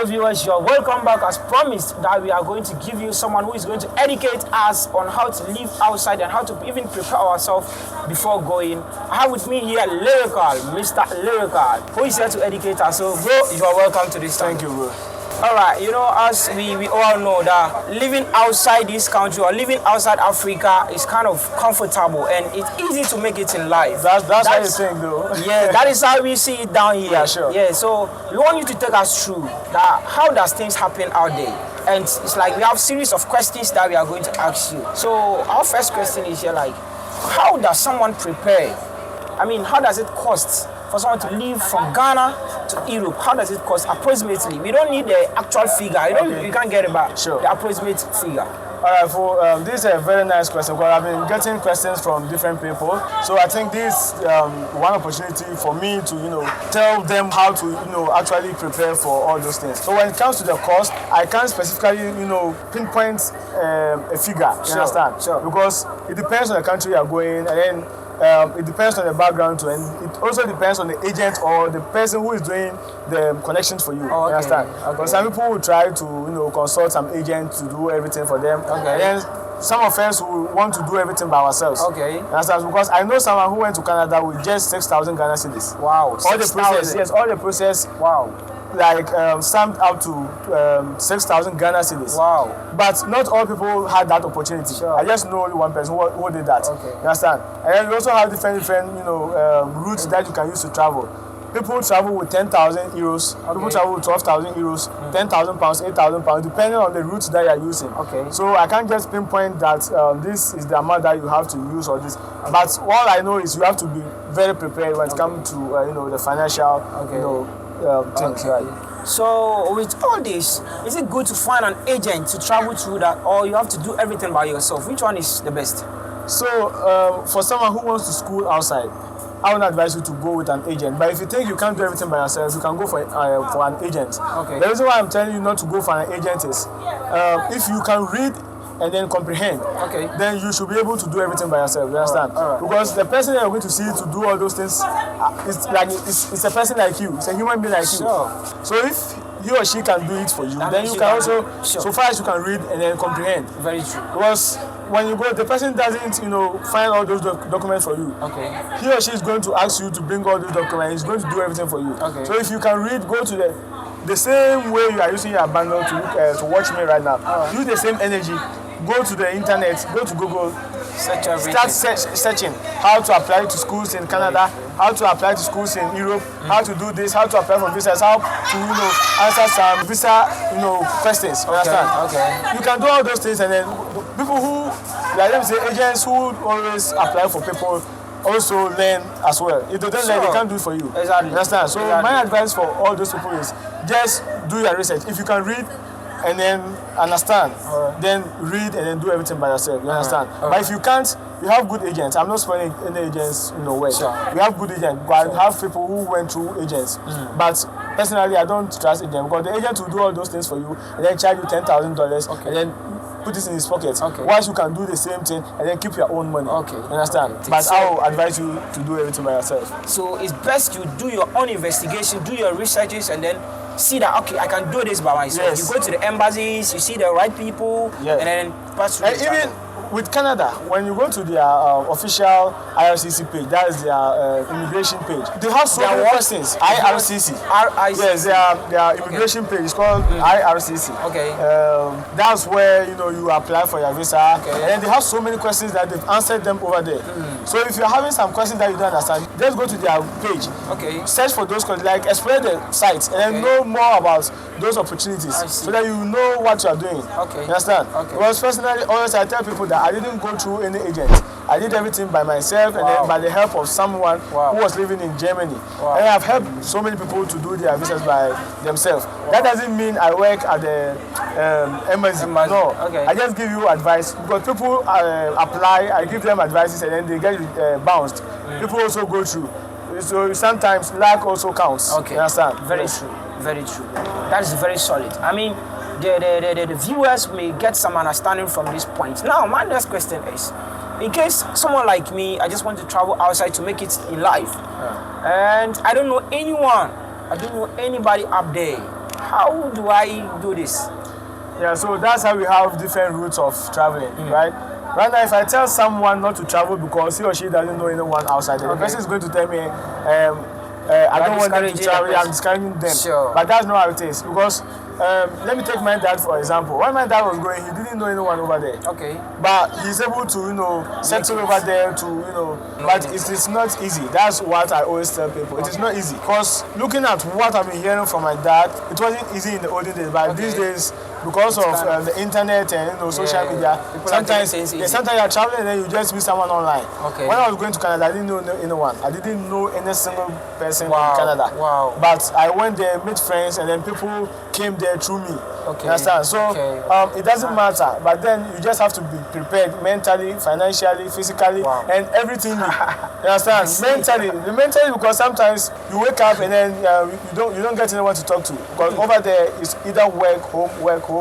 Hello viewers, you're welcome back. As promised that we are going to give you someone who is going to educate us on how to live outside and how to even prepare ourselves before going. I have with me here Lyrical, Mr. Lyrical, who is here to educate us. So bro, you are welcome to this channel. Thank you, bro. Alright, you know, as we all know that living outside this country or living outside Africa is kind of comfortable and it's easy to make it in life. That's how you think, though. Yeah, that is how we see it down here. Yeah, sure. Yeah, so we want you to take us through that. How does things happen out there? And it's like we have a series of questions that we are going to ask you. So our first question is here, like, how does someone prepare? I mean, how does it cost for someone to leave from Ghana to Europe? How does it cost approximately? We don't need the actual figure. You can't get it back. Sure. The approximate figure. All right, this is a very nice question because I've been getting questions from different people. So I think this one opportunity for me to, tell them how to, actually prepare for all those things. So when it comes to the cost, I can't specifically, pinpoint a figure. You understand? Sure. Because it depends on the country you're going, and then it depends on the background too, and it also depends on the agent or the person who is doing the connections for you. Oh, okay. You understand? Okay. Because some people will try to, consult some agent to do everything for them. Okay. And then some of us will want to do everything by ourselves. Okay. You understand? Because I know someone who went to Canada with just 6,000 Ghana cedis. Wow. All the process, yes, all the process. Wow. Like stamped up to 6,000 Ghana cedis. Wow. But not all people had that opportunity. Sure. I just know only one person who did that. Okay. You understand? And then we also have different routes that you can use to travel. People travel with 10,000 euros. Okay. People travel with 12,000 euros, 10,000 pounds, 8,000 pounds, depending on the routes that you are using. Okay. So I can't just pinpoint that this is the amount that you have to use or this. Okay. But all I know is you have to be very prepared when it comes to the financial things. Okay. Right. So with all this, is it good to find an agent to travel through that, or you have to do everything by yourself? Which one is the best? So for someone who wants to school outside, I would advise you to go with an agent. But if you think you can't do everything by yourself, you can go for an agent. Okay. The reason why I'm telling you not to go for an agent is if you can read and then comprehend, okay, then you should be able to do everything by yourself. You understand? All right. Because the person that you're going to see to do all those things it's a person like you. It's a human being like you. So if he or she can do it for you, that then you can also, sure, so far as you can read and then comprehend. Very true. Because when you go, the person doesn't, find all those documents for you. Okay. He or she is going to ask you to bring all those documents. He's going to do everything for you. Okay. So if you can read, go to the same way you are using your bundle to watch me right now. Use the same energy. Go to the internet. Go to Google. Start searching how to apply to schools in Canada, how to apply to schools in Europe, how to do this, how to apply for visas, how to answer some visa questions. Understand? Okay. You can do all those things, and then people who, like let me say, agents who always apply for people also learn as well. If they don't learn, they can't do it for you. Exactly. Understand? So exactly, my advice for all those people is just do your research. If you can read and then understand, then read and then do everything by yourself. You understand? But if you can't, you have good agents. I'm not spoiling any agents in the way. Sure. We have good agents, but I have people who went through agents. But personally, I don't trust agents because the agent will do all those things for you and then charge you $10,000 and then put this in his pocket. Okay. Whilst you can do the same thing and then keep your own money. Okay. You understand? Okay. But I will advise you to do everything by yourself. So it's best you do your own investigation, do your researches, and then see that, okay, I can do this by myself. Yes. You go to the embassies, you see the right people, yes, and then pass through. And even with Canada, when you go to their official IRCC page, that is their immigration page, they have so many questions. IRCC. Yes, their immigration page is called IRCC. Okay. That's where you apply for your visa, okay, and then they have so many questions that they've answered them over there. So if you're having some questions that you don't understand, just go to their page. Okay. Search for those questions, like explore the sites, and then know more about those opportunities, so that you know what you are doing. Okay. You understand? Okay. Because personally, always I tell people that I didn't go through any agent. I did everything by myself and then by the help of someone who was living in Germany. And I've helped so many people to do their visas by themselves. That doesn't mean I work at the embassy. No. Okay. I just give you advice because people apply, I give them advices and then they get bounced. People also go through. So sometimes luck also counts. Okay. You understand? Very true. Very true. That is very solid. I mean, the viewers may get some understanding from this point. Now, my next question is, in case someone like me, I just want to travel outside to make it in life, and I don't know anyone, I don't know anybody up there, how do I do this? Yeah, so that's how we have different routes of traveling, right? Right now, if I tell someone not to travel because he or she doesn't know anyone outside, the person is going to tell me, I don't want them to travel, I'm discouraging them. Sure. But that's not how it is. Because let me take my dad for example. When my dad was going, he didn't know anyone over there. Okay. But he's able to, settle over there to, but it is not easy. That's what I always tell people. It is not easy. Because looking at what I've been hearing from my dad, it wasn't easy in the olden days, but these days, because of the internet and social media, sometimes you're traveling and then you just meet someone online. Okay. When I was going to Canada, I didn't know anyone. I didn't know any single person in Canada. Wow. But I went there, met friends, and then people came there through me. Okay. You understand? So it doesn't matter, but then you just have to be prepared mentally, financially, physically, and everything. You understand? mentally, because sometimes you wake up and then you don't get anyone to talk to, because over there is either work, home,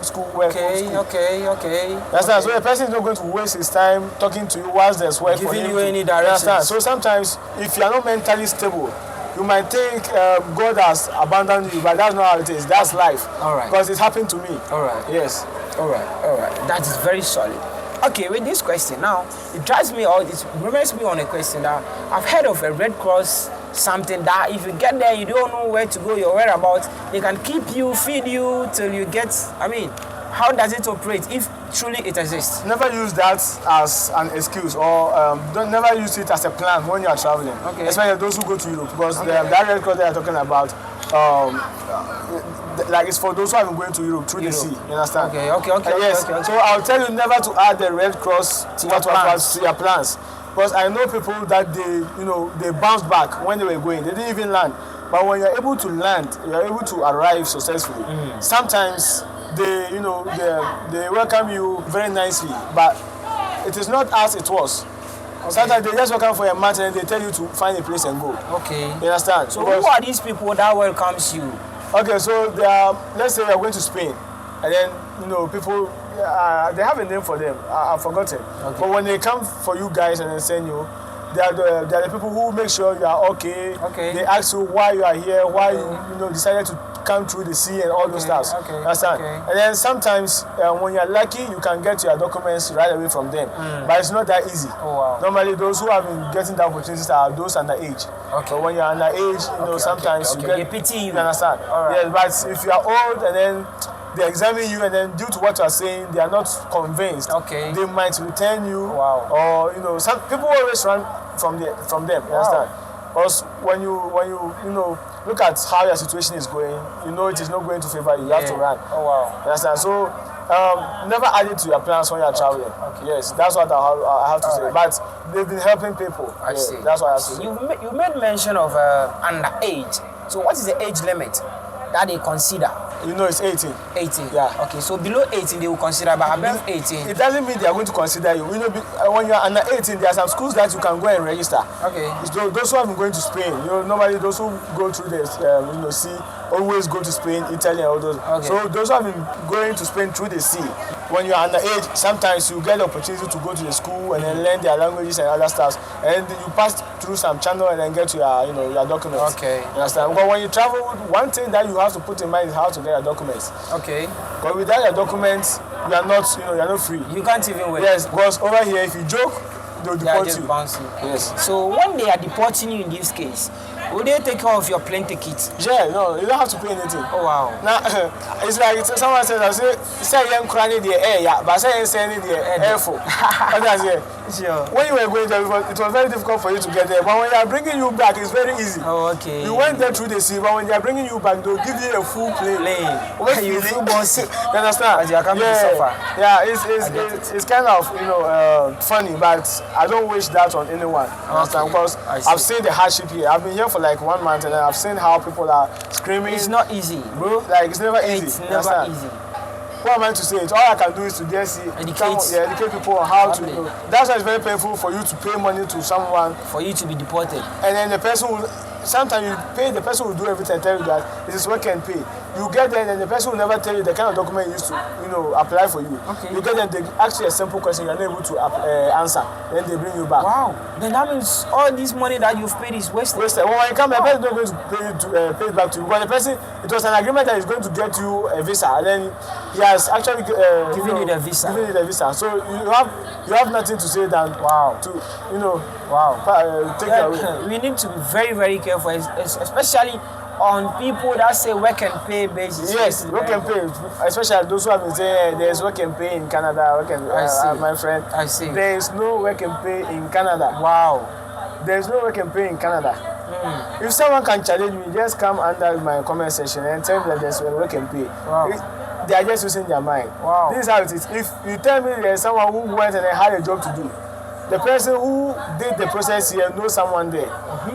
school, work, home, school. Okay. Understand? So the person is not going to waste his time talking to you whilst there's work for him. Giving you any directions. So sometimes, if you are not mentally stable, you might think God has abandoned you, but that's not how it is. That's life. All right. Because it happened to me. All right. Yes. All right. That is very solid. Okay, with this question now, it drives me out. It reminds me on a question that I've heard of a Red Cross, something that if you get there, you don't know where to go, your whereabouts, they can keep you, feed you till you get. How does it operate if truly it exists? Never use that as an excuse, or never use it as a plan when you are traveling. Okay. Especially those who go to Europe, because the Red Cross they are talking about, like it's for those who have been going to Europe through the sea. You understand? Okay. Yes. Okay. So I'll tell you never to add the Red Cross to your plans, because I know people that they bounced back when they were going. They didn't even land. But when you're able to land, you're able to arrive successfully. Sometimes they welcome you very nicely, but it is not as it was. Okay. Sometimes they just welcome for a month and they tell you to find a place and go. Okay. You understand? So who are these people that welcomes you? Okay, so they are, let's say you're going to Spain, and then people they have a name for them. I've forgotten. Okay. But when they come for you guys and they send you, they are the people who make sure you are okay. Okay. They ask you why you are here, why you decided to come through the sea and all those stuff. Okay. Understand? Okay. And then sometimes when you're lucky, you can get your documents right away from them. But it's not that easy. Oh, wow. Normally, those who have been getting the opportunities are those underage. Okay. So when you're underage, sometimes you get. They pity you. You understand? All right. Yes, but if you are old and then they examine you, and then due to what you are saying, they are not convinced. Okay. They might return you. Wow. Or some people always run from them. You understand? Because when you look at how your situation is going, it is not going to favor you. You have to run. Oh wow. You understand? So never add it to your plans when you are traveling. Okay. Yes, that's what I have to say. Right. But they've been helping people. I see. That's what I have to say. You made mention of underage. So what is the age limit that they consider? It's 18. 18? Yeah. Okay, so below 18 they will consider, but above 18? It doesn't mean they are going to consider you. When you are under 18, there are some schools that you can go and register. Okay. It's those who have been going to Spain, normally those who go through this, sea, always go to Spain, Italy, and all those. Okay. So those who have been going to Spain through the sea, when you are underage, sometimes you get the opportunity to go to the school and then learn their languages and other stuff, and you pass through some channel and then get to your documents. Okay. You understand? But when you travel, one thing that you have to put in mind is how to get your documents. Okay. But without your documents, you are not free. You can't even wait. Yes, because over here, if you joke, they'll deport you. Bounce you. Yes. So when they are deporting you in this case, will they take care of your plane ticket? Yeah, no, you don't have to pay anything. Oh wow. Now it's like someone says, I say you're crying the air, yeah, but say you're saying the air for. Sure. When you were going there, it was very difficult for you to get there. But when they are bringing you back, it's very easy. Oh, okay. You went there through the sea, but when they are bringing you back, they'll give you a full plane. You feel bossy. You understand? As you are coming to suffer. Yeah, it's kind of funny, but I don't wish that on anyone. Understand? Because I've seen the hardship here. I've been here for like 1 month, and I've seen how people are screaming. It's not easy, bro. Like it's never easy. It's never easy. What am I to say? All I can do is to just educate people on how to. That's why it's very painful for you to pay money to someone. For you to be deported. And then the person will. Sometimes you pay, the person will do everything and tell you that this is what can pay. You get there and the person will never tell you the kind of document you used to, apply for you. Okay. You get there, they ask you a simple question you're not able to answer, then they bring you back. Wow. Then that means all this money that you've paid is wasted. Wasted. Well, when you come, the person is not going to pay it back to you. But the person, it was an agreement that he's going to get you a visa, and then he has actually Giving you the visa. Giving you the visa. So you have nothing to say than take it away. We need to be very, very careful, especially on people that say work and pay basis. Yes, work and pay, especially those who have been saying there's work and pay in Canada. My friend. I see. There is no work and pay in Canada. Wow. There is no work and pay in Canada. If someone can challenge me, just come under my comment section and tell me that there's work and pay. Wow. They are just using their mind. Wow. This is how it is. If you tell me there's someone who went and had a job to do, the person who did the process here knows someone there.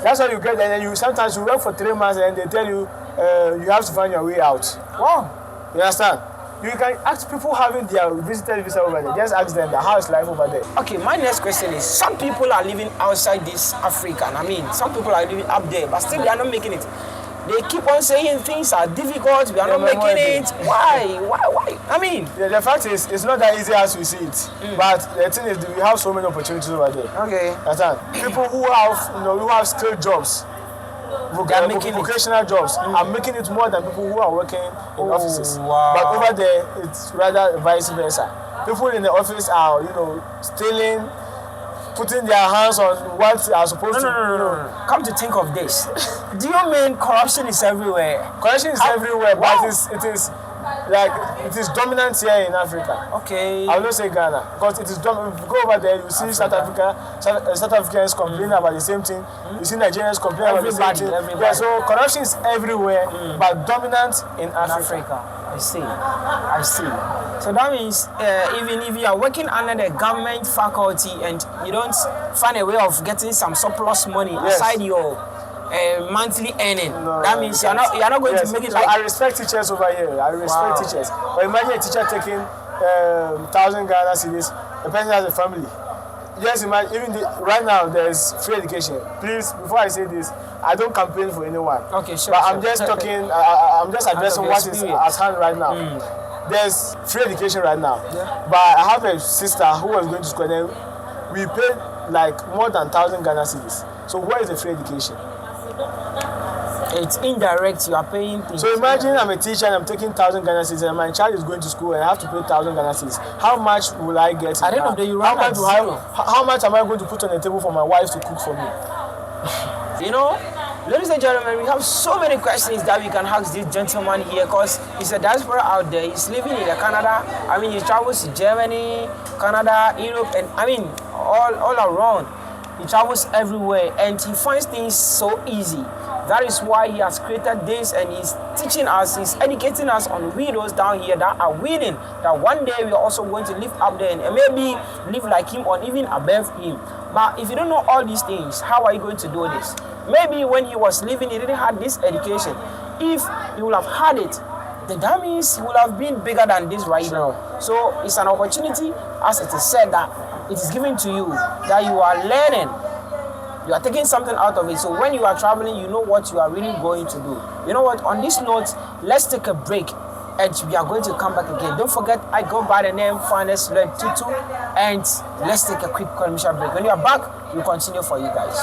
That's why you get there, and you sometimes you work for 3 months and they tell you you have to find your way out. Wow. You understand? You can ask people having their visitor visa over there. Just ask them how is life over there. Okay, my next question is, some people are living outside this Africa. I mean, some people are living up there, but still they are not making it. They keep on saying things are difficult, we are not making it. Why? I mean, the fact is, it's not that easy as we see it. But the thing is, we have so many opportunities over there. Okay. People who have skilled jobs, vocational jobs, are making it more than people who are working in offices. Wow. But over there, it's rather vice versa. People in the office are, stealing, putting their hands on what they are supposed to. No. Come to think of this, do you mean corruption is everywhere? Corruption is everywhere, but it is dominant here in Africa. Okay. I will not say Ghana, because it is dominant. If you go over there, you see South Africans complain about the same thing. You see Nigerians complain about the same thing. Yeah, so corruption is everywhere, but dominant in Africa. I see. So that means even if you are working under the government faculty and you don't find a way of getting some surplus money aside your monthly earning, that means you're not going to make it. Like, I respect teachers over here. I respect teachers. But imagine a teacher taking 1,000 Ghana cedis. The person has a family. Just imagine, right now there's free education. Please, before I say this, I don't campaign for anyone. Okay, sure. But I'm just talking. I'm just addressing what is at hand right now. There's free education right now. Yeah. But I have a sister who was going to school, and we paid like more than 1,000 Ghana cedis. So where is the free education? It's indirect. You are paying things. So imagine I'm a teacher and I'm taking 1,000 Ghana cedis, and my child is going to school and I have to pay 1,000 Ghana cedis. How much will I get? At the end of the day, you run out. How much am I going to put on the table for my wife to cook for me? Ladies and gentlemen, we have so many questions that we can ask this gentleman here, because he's a diaspora out there. He's living in Canada. I mean, he travels to Germany, Canada, Europe, and I mean, all around. He travels everywhere and he finds things so easy. That is why he has created this, and he's teaching us, he's educating us on widows down here that are willing that one day we are also going to live up there and maybe live like him or even above him. But if you don't know all these things, how are you going to do this? Maybe when he was living, he didn't have this education. If he would have had it, then that means he would have been bigger than this right now. So it's an opportunity, as it is said, that it is given to you, that you are learning. You are taking something out of it. So when you are traveling, you know what you are really going to do. You know what? On this note, let's take a break and we are going to come back again. Don't forget, I go by the name Finest Learn Tutu, and let's take a quick commercial break. When you are back, we'll continue for you guys.